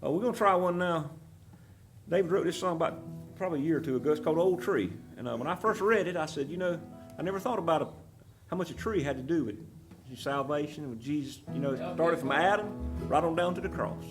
We're going to try one now. David wrote this song about probably a year or two ago. It's called Old Tree. And when I first read it, I said, I never thought about how much a tree had to do with your salvation, with Jesus. It started from Adam right on down to the cross.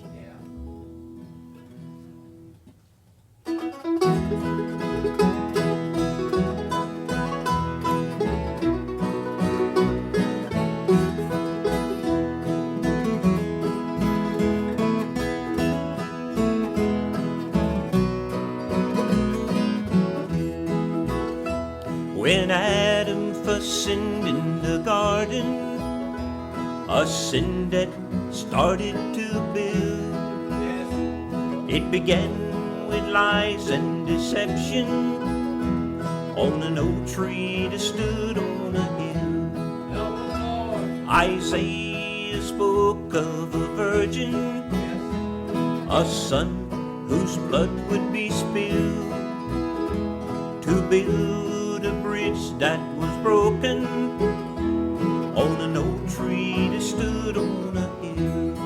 When Adam first sinned in the garden, a sin that started to build. It began with lies and deception on an old tree that stood on a hill. Isaiah spoke of a virgin, a son whose blood would be spilled to build a bridge that was broken on an old tree that stood on a hill.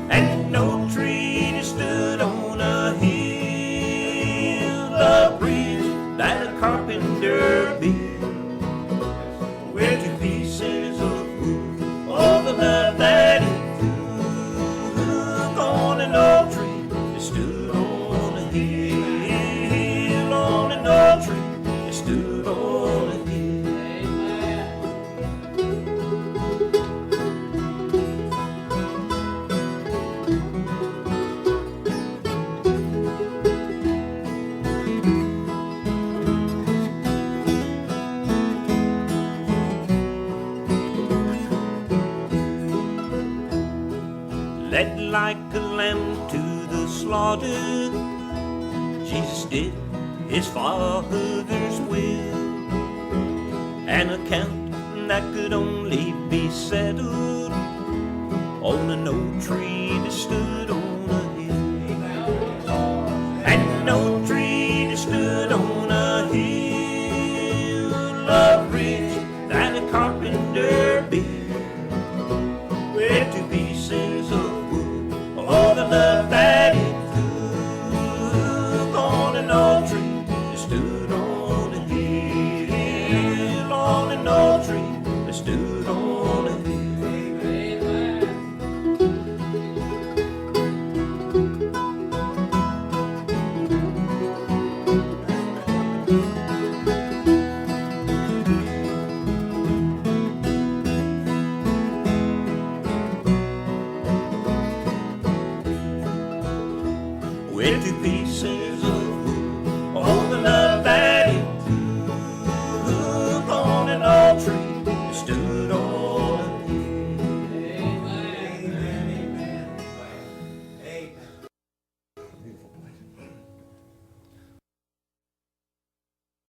And an old tree that stood on a hill, a bridge that a carpenter built, where two pieces of wood, all the love that it took on an old tree that stood on a hill, on an old tree that stood on a hill. Led like a lamb to the slaughter, Jesus did his Father's will. An account that could only be settled on an old tree that stood on a hill. And an old tree that stood on a hill, a bridge that a carpenter built, with two pieces of all the love that it took on an old tree that stood on a hill, on an old tree that stood on a hill. With two pieces of